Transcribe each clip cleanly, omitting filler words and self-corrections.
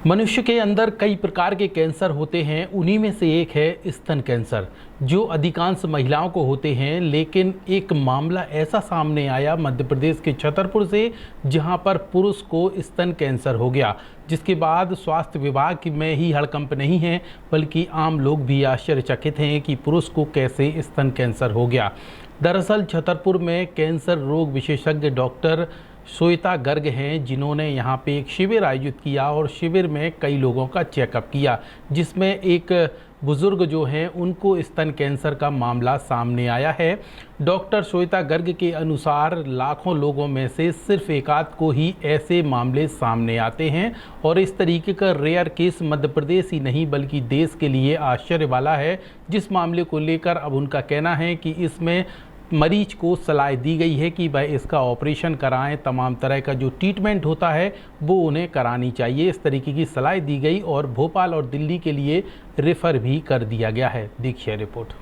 मनुष्य के अंदर कई प्रकार के कैंसर होते हैं। उन्हीं में से एक है स्तन कैंसर, जो अधिकांश महिलाओं को होते हैं। लेकिन एक मामला ऐसा सामने आया मध्य प्रदेश के छतरपुर से, जहां पर पुरुष को स्तन कैंसर हो गया, जिसके बाद स्वास्थ्य विभाग में ही हड़कंप नहीं है, बल्कि आम लोग भी आश्चर्यचकित हैं कि पुरुष को कैसे स्तन कैंसर हो गया। दरअसल छतरपुर में कैंसर रोग विशेषज्ञ डॉक्टर श्वेता गर्ग हैं, जिन्होंने यहाँ पे एक शिविर आयोजित किया और शिविर में कई लोगों का चेकअप किया, जिसमें एक बुजुर्ग जो हैं उनको स्तन कैंसर का मामला सामने आया है। डॉक्टर श्वेता गर्ग के अनुसार लाखों लोगों में से सिर्फ एकाध को ही ऐसे मामले सामने आते हैं और इस तरीके का रेयर केस मध्य प्रदेश ही नहीं बल्कि देश के लिए आश्चर्य वाला है। जिस मामले को लेकर अब उनका कहना है कि इसमें मरीज को सलाह दी गई है कि वह इसका ऑपरेशन कराएं, तमाम तरह का जो ट्रीटमेंट होता है वो उन्हें करानी चाहिए। इस तरीके की सलाह दी गई और भोपाल और दिल्ली के लिए रेफर भी कर दिया गया है। देखिए रिपोर्ट।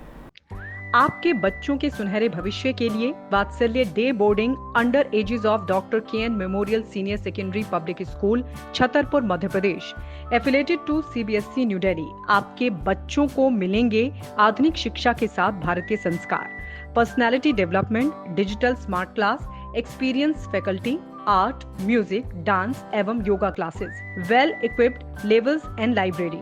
आपके बच्चों के सुनहरे भविष्य के लिए Vatsalya day boarding under aegis of Doctor KN memorial senior secondary public School Chhatarpur Madhya Pradesh affiliated to CBSE New Delhi आपके बच्चों को मिलेंगे आधुनिक शिक्षा के साथ भारतीय संस्कार, personality development, digital smart class, experience faculty, art, music, dance एवं yoga classes, well equipped levels and library.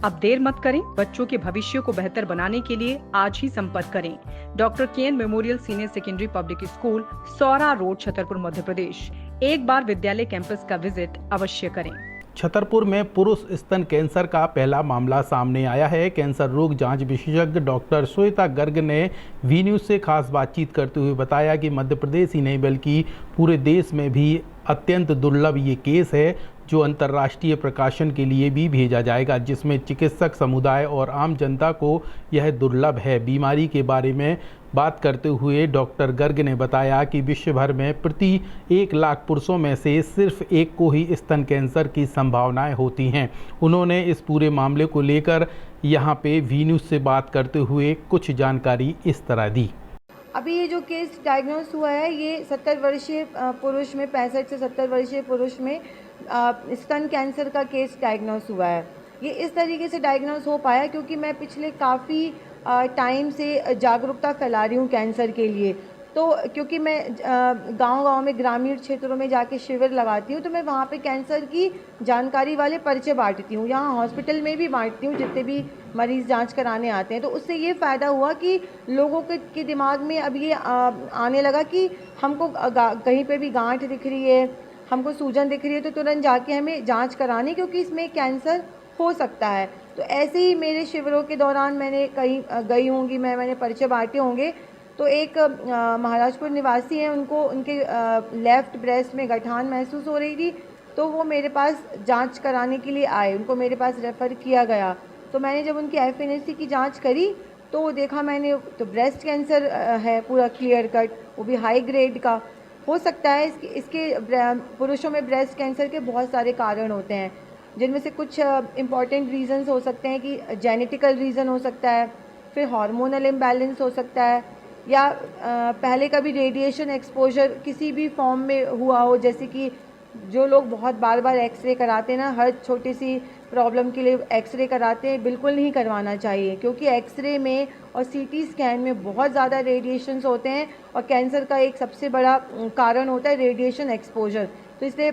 अब देर मत करें, बच्चों के भविष्य को बेहतर बनाने के लिए आज ही संपर्क करें। Doctor KN memorial senior secondary public school, Saura road, Chhatarpur Madhya Pradesh. एक बार विद्यालय कैंपस का विजिट अवश्य करें। छतरपुर में पुरुष स्तन कैंसर का पहला मामला सामने आया है। कैंसर रोग जांच विशेषज्ञ डॉक्टर श्वेता गर्ग ने वी न्यूज़ से खास बातचीत करते हुए बताया कि मध्य प्रदेश ही नहीं बल्कि पूरे देश में भी अत्यंत दुर्लभ ये केस है, जो अंतर्राष्ट्रीय प्रकाशन के लिए भी भेजा जाएगा, जिसमें चिकित्सक समुदाय और आम जनता को यह दुर्लभ है। बीमारी के बारे में बात करते हुए डॉक्टर गर्ग ने बताया कि विश्व भर में प्रति 1 लाख पुरुषों में से सिर्फ एक को ही स्तन कैंसर की संभावनाएं होती हैं। उन्होंने इस पूरे मामले को लेकर यहां पे वी न्यूज़ से बात करते हुए कुछ जानकारी इस तरह दी। अभी ये जो केस डायग्नोस हुआ है, ये 70 वर्षीय पुरुष में, 65 से 70 वर्षीय पुरुष में स्तन कैंसर का केस डायग्नोस हुआ है। ये इस तरीके से डायग्नोस हो पाया क्योंकि मैं पिछले काफ़ी टाइम से जागरूकता फैला रही हूँ कैंसर के लिए। तो क्योंकि मैं गांव-गांव में, ग्रामीण क्षेत्रों में जाके शिविर लगाती हूँ, तो मैं वहाँ पे कैंसर की जानकारी वाले पर्चे बांटती हूँ। यहाँ हॉस्पिटल में भी बांटती हूँ, जितने भी मरीज़ जांच कराने आते हैं। तो उससे ये फ़ायदा हुआ कि लोगों के दिमाग में अब ये आने लगा कि हमको कहीं पे भी गांठ दिख रही है, हमको सूजन दिख रही है, तो तुरंत जाके हमें जांच करानी, क्योंकि इसमें कैंसर हो सकता है। तो ऐसे ही मेरे शिविरों के दौरान मैंने कहीं गई होंगी, मैंने पर्चे बांटे होंगे। तो एक महाराजपुर निवासी हैं, उनको उनके लेफ़्ट ब्रेस्ट में गठान महसूस हो रही थी, तो वो मेरे पास जांच कराने के लिए आए। उनको मेरे पास रेफ़र किया गया। तो मैंने जब उनकी एफएनएसी की जांच करी तो देखा मैंने, तो ब्रेस्ट कैंसर है पूरा क्लियर कट, वो भी हाई ग्रेड का। हो सकता है इसके पुरुषों में ब्रेस्ट कैंसर के बहुत सारे कारण होते हैं, जिनमें से कुछ इम्पॉर्टेंट रीज़न्स हो सकते हैं कि जेनेटिकल रीज़न हो सकता है, फिर हार्मोनल इम्बैलेंस हो सकता है, या पहले कभी रेडिएशन एक्सपोजर किसी भी फॉर्म में हुआ हो। जैसे कि जो लोग बहुत बार बार एक्सरे कराते हैं ना, हर छोटी सी प्रॉब्लम के लिए एक्सरे कराते हैं, बिल्कुल नहीं करवाना चाहिए, क्योंकि एक्सरे में और सीटी स्कैन में बहुत ज़्यादा रेडिएशंस होते हैं और कैंसर का एक सबसे बड़ा कारण होता है रेडिएशन एक्सपोजर। तो इसलिए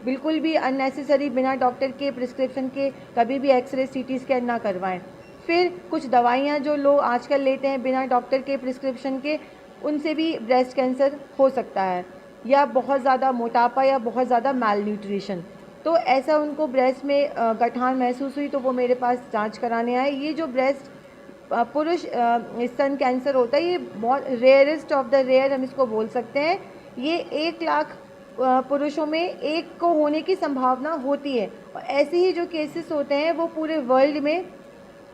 बिल्कुल भी अननेसेसरी बिना डॉक्टर के प्रिस्क्रिप्शन के कभी भी एक्सरे सीटी स्कैन ना करवाएं। फिर कुछ दवाइयाँ जो लोग आजकल लेते हैं बिना डॉक्टर के प्रिस्क्रिप्शन के, उनसे भी ब्रेस्ट कैंसर हो सकता है, या बहुत ज़्यादा मोटापा या बहुत ज़्यादा मैल न्यूट्रिशन। तो ऐसा उनको ब्रेस्ट में गठान महसूस हुई, तो वो मेरे पास जांच कराने आए। ये जो ब्रेस्ट पुरुष स्तन कैंसर होता है, ये बहुत रेयरेस्ट ऑफ द रेयर हम इसको बोल सकते हैं। ये 1 लाख पुरुषों में एक को होने की संभावना होती है। और ऐसे ही जो केसेस होते हैं वो पूरे वर्ल्ड में,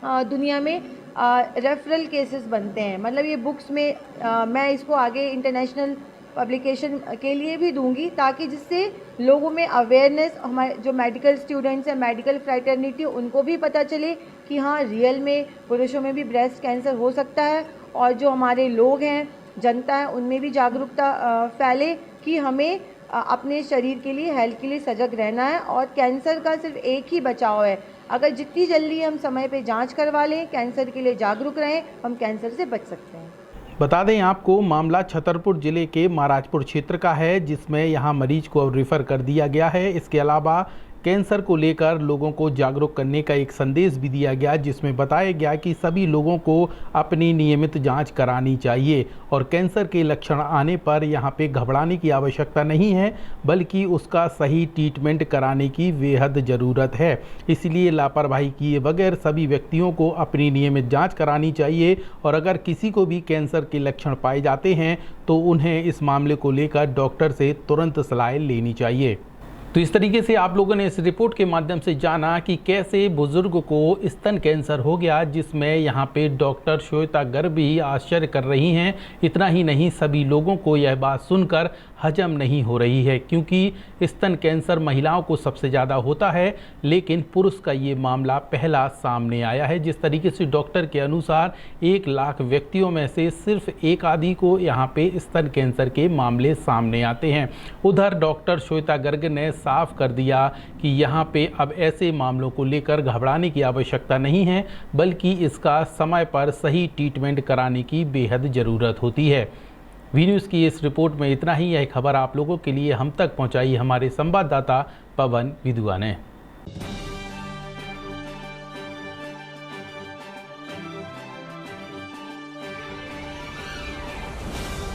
दुनिया में रेफरल केसेस बनते हैं। मतलब ये बुक्स में मैं इसको आगे इंटरनेशनल पब्लिकेशन के लिए भी दूंगी, ताकि जिससे लोगों में अवेयरनेस, हमारे जो मेडिकल स्टूडेंट्स हैं, मेडिकल फ्रेटर्निटी, उनको भी पता चले कि हाँ, रियल में पुरुषों में भी ब्रेस्ट कैंसर हो सकता है। और जो हमारे लोग हैं, जनता है, उनमें भी जागरूकता फैले कि हमें अपने शरीर के लिए, हेल्थ के लिए सजग रहना है। और कैंसर का सिर्फ एक ही बचाव है, अगर जितनी जल्दी हम समय पे जांच करवा लें, कैंसर के लिए जागरूक रहें, हम कैंसर से बच सकते हैं। बता दें आपको, मामला छतरपुर जिले के महाराजपुर क्षेत्र का है, जिसमें यहां मरीज को अब रेफर कर दिया गया है। इसके अलावा कैंसर को लेकर लोगों को जागरूक करने का एक संदेश भी दिया गया, जिसमें बताया गया कि सभी लोगों को अपनी नियमित जांच करानी चाहिए और कैंसर के लक्षण आने पर यहां पे घबराने की आवश्यकता नहीं है, बल्कि उसका सही ट्रीटमेंट कराने की बेहद ज़रूरत है। इसलिए लापरवाही किए बगैर सभी व्यक्तियों को अपनी नियमित जाँच करानी चाहिए और अगर किसी को भी कैंसर के लक्षण पाए जाते हैं तो उन्हें इस मामले को लेकर डॉक्टर से तुरंत सलाह लेनी चाहिए। तो इस तरीके से आप लोगों ने इस रिपोर्ट के माध्यम से जाना कि कैसे बुजुर्ग को स्तन कैंसर हो गया, जिसमें यहाँ पे डॉक्टर श्वेता गर्ग भी आश्चर्य कर रही हैं। इतना ही नहीं, सभी लोगों को यह बात सुनकर हजम नहीं हो रही है, क्योंकि स्तन कैंसर महिलाओं को सबसे ज़्यादा होता है, लेकिन पुरुष का ये मामला पहला सामने आया है। जिस तरीके से डॉक्टर के अनुसार 1 लाख व्यक्तियों में से सिर्फ एक आधी को यहाँ पे स्तन कैंसर के मामले सामने आते हैं। उधर डॉक्टर श्वेता गर्ग ने साफ कर दिया कि यहाँ पे अब ऐसे मामलों को लेकर घबराने की आवश्यकता नहीं है, बल्कि इसका समय पर सही ट्रीटमेंट कराने की बेहद ज़रूरत होती है। वी न्यूज़ की इस रिपोर्ट में इतना ही। यह खबर आप लोगों के लिए हम तक पहुँचाई हमारे संवाददाता पवन विदुआ ने।